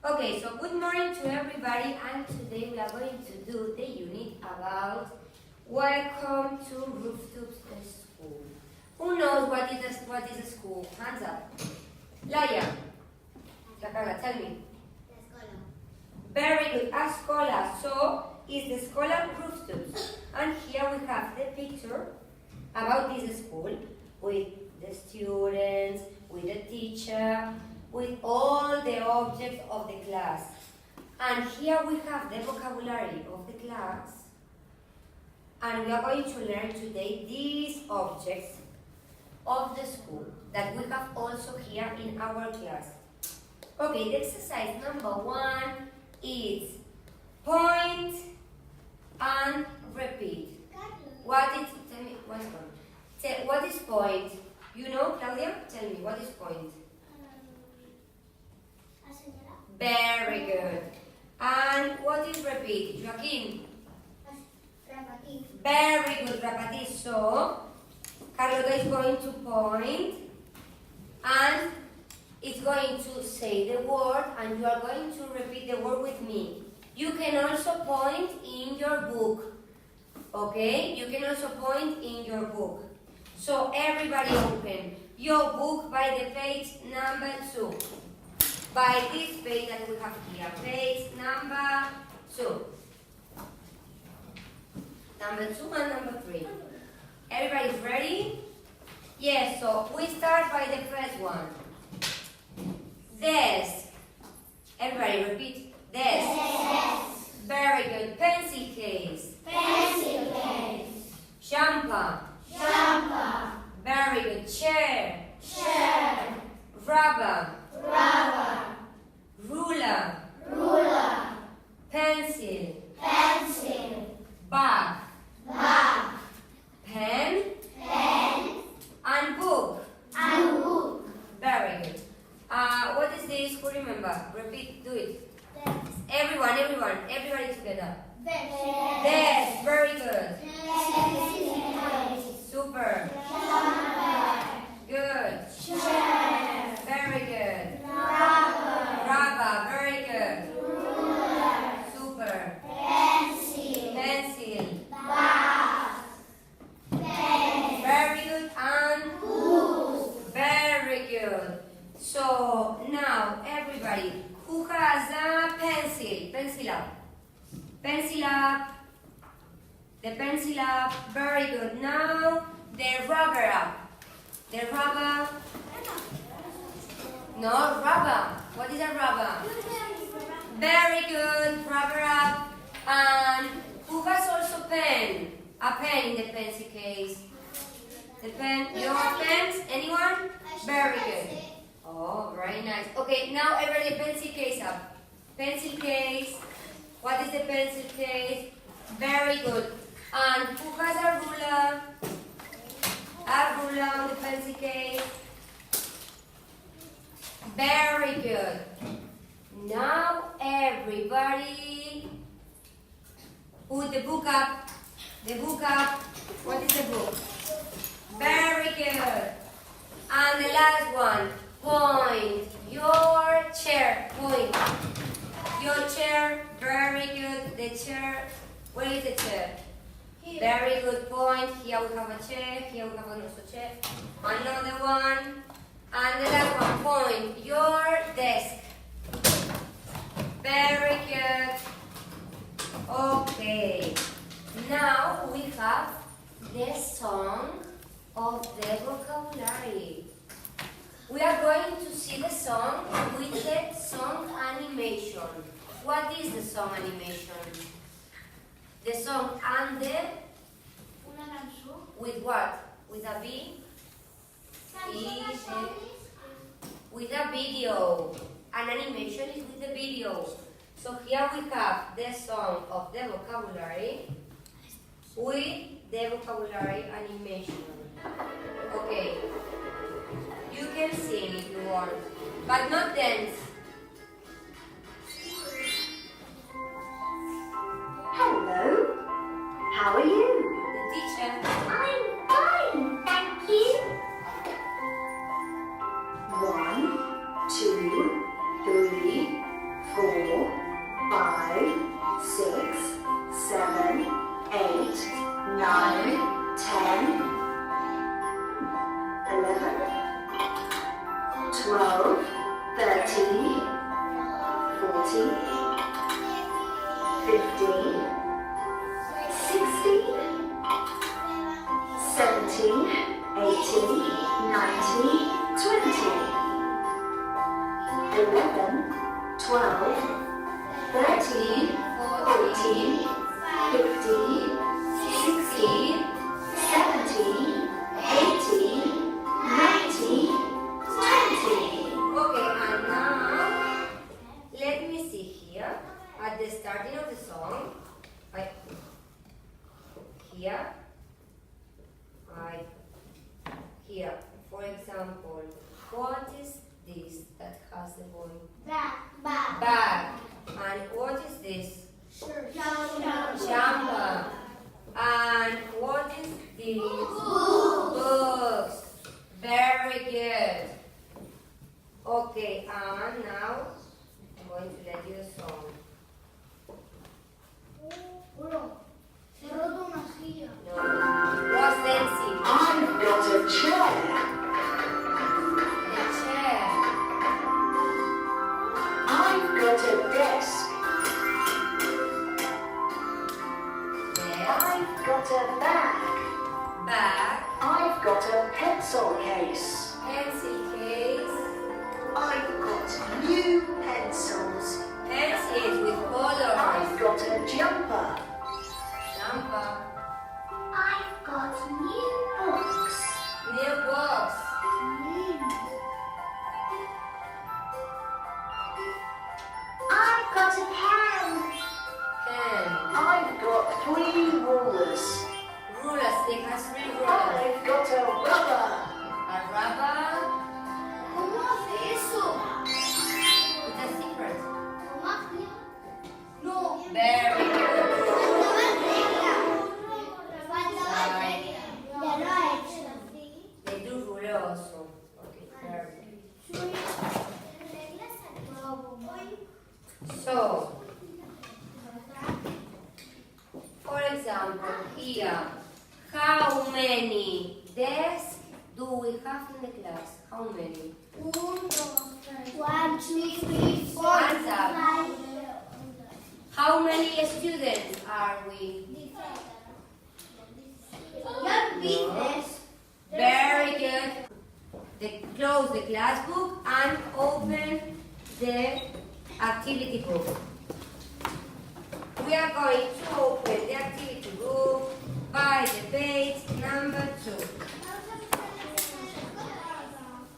Okay, so good morning to everybody, and today we are going to do the unit about welcome to Rooftops School. Who knows what is a school? Hands up. Laia. La Carla, tell me. La escuela. Very good. A escola. So, is the escola Rooftops. And here we have the picture about this school with the students, with the teacher, with all the objects of the class. And here we have the vocabulary of the class. And we are going to learn today these objects of the school that we have also here in our class. Okay, the exercise number 1 is point and repeat. What is, tell me, what is point? You know, Claudia? Tell me, what is point? Very good. And what is repeat? Joaquin? Repetir. Very good, repetir. So, Carlota is going to point and it's going to say the word and you are going to repeat the word with me. You can also point in your book. Okay? You can also point in your book. So, everybody open your book by the page number 2. By this page that we have here, page number 2. Number 2 and number 3. Everybody's ready? Yes, so we start by the first one. Desk. Everybody repeat. Desk. Desk. Very good. Pencil case. Pencil case. Jumper. Jumper. Very good. Chair. Chair. Rubber. Rubber. Ruler. Ruler. Pencil. Pencil. Bag. Bag. Pen. Pen. And book. And book. Very good. What is this? Who remember? Repeat, do it. Desk. Everybody together. Desk. Desk, very good. Pencil case. Super. Jumper. Good. Chair. Very good. Rubber. Rubber, very good. Ruler. Super. Pencil. Pencil. Bag. Pen. Very good. And Book. very good. So now everybody who has a pencil, pencil up. Pencil up. The pencil up. Very good. Now the rubber up. The rubber. No, rubber. What is a rubber? Very good. Rubber up. And who has also pen? A pen in the pencil case. The pen. Your pens? Anyone? Very good. Oh, very nice. Okay, now everybody pencil case up. Pencil case. What is the pencil case? Very good. And who has a ruler? A ruler on the pencil case. Very good. Now everybody put the book up. The book up. What is the book? Very good. And the last one. Point. Your chair. Point. Your chair. Very good. The chair. Where is the chair? Very good point. Here we have a chair. Here we have another chair. Another one. And the last one. Point. Your desk. Very good. Okay. Now we have the song of the vocabulary. We are going to see the song with the song animation. What is the song animation? The song and the... Una canción. With what? With a B? With a video. An animation is with the video. So here we have the song of the vocabulary with the vocabulary animation. Okay. You can sing if you want, but not dance. Hello, how are you? The teacher. I'm fine, thank you. 1, 2, 3, 4. 9, 10, 11, 12, 13, 14, 15, 16, 17, 18, 19, 20, 11, 12, 13, 14, 15, 16, 17, 18, 19, 20. Okay, and now let me see here at the starting of the song. Here, for example, what is this that has the boy? Bag. And what is this? Jumper. And what is this? Books. Very good. Okay, and now I'm going to let you a song. No, what's dancing? I've got a chair. The chair. I've got a desk. Yes. I've got a bag. Bag. I've got a pencil case. Pencil case. I've got new pencils. Pencils with colors. I've got a jumper. Jumper. I've got new books. New box. I've got a pen. Pen. I've got 3 rulers. Rulers. It has 3 rulers. I've got a rubber. A rubber. ¿Cómo hace eso? It's a secret. ¿Magia? No. Very good. Ya lo ha hecho. They do ruler also. Okay. Very good. So, for example, here, how many desks do we have in the class? How many? 1, 2, 3, 4, Hands up. 5. How many students are we? Your business. Very good. Close the class book and open the activity book. We are going to open the activity book by the page number 2.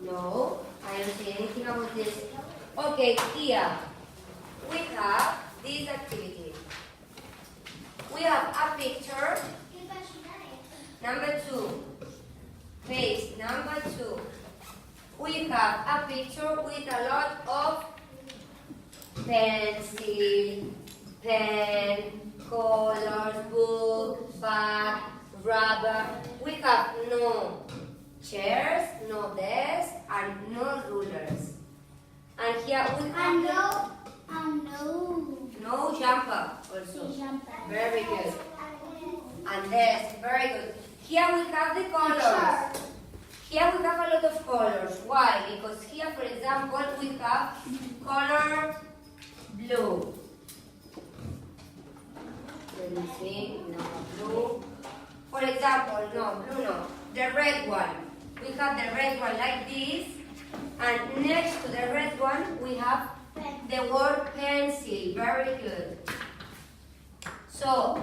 No, I don't see anything about this. Okay, here we have this activity. We have a picture, number 2. Page number 2. We have a picture with a lot of pencil, pen, colors, book, bag, rubber. We have no chairs, no desks, and no rulers. And here we have no jumper also. Very good. And desk, very good. Here we have the colors. Here we have a lot of colors. Why? Because here, for example, we have color blue. Let me see. No, blue. For example, no, blue no. The red one. We have the red one like this. And next to the red one, we have the word pencil. Very good. So,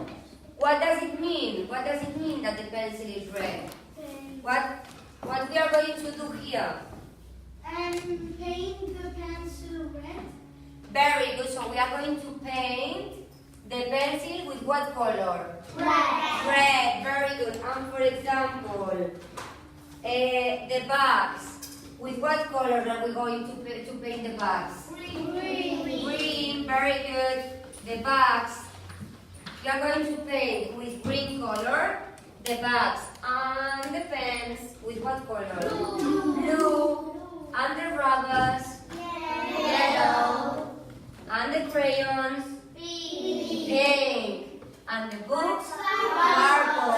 what does it mean? What does it mean that the pencil is red? What we are going to do here? And paint the pencil red. Very good. So we are going to paint the pencil with what color? Red. Red. Very good. And for example, the bags. With what color are we going to paint the bags? Green. Green. Very good. The bags. We are going to paint with green color the bags and the pens with what color? Blue. And the rubbers? Yellow. And the crayons? Pink. And the books? Purple.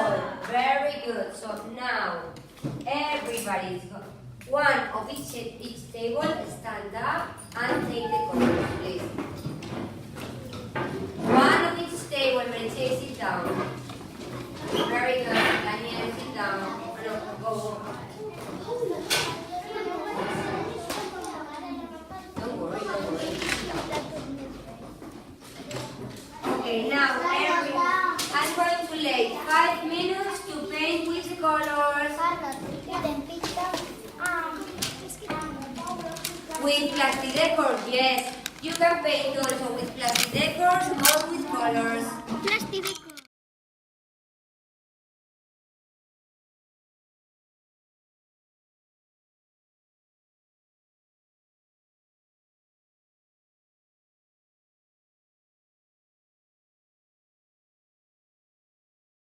one of each table, stand up and take the colors, please. One of each table, Meritxell, sit down. Very good. Daniel, sit down. No, go. Don't worry, don't worry. Okay, now I'm going to lay 5 minutes to paint with the colors. With plastic decor, yes. You can paint also with plastic decors or with colors. Plastic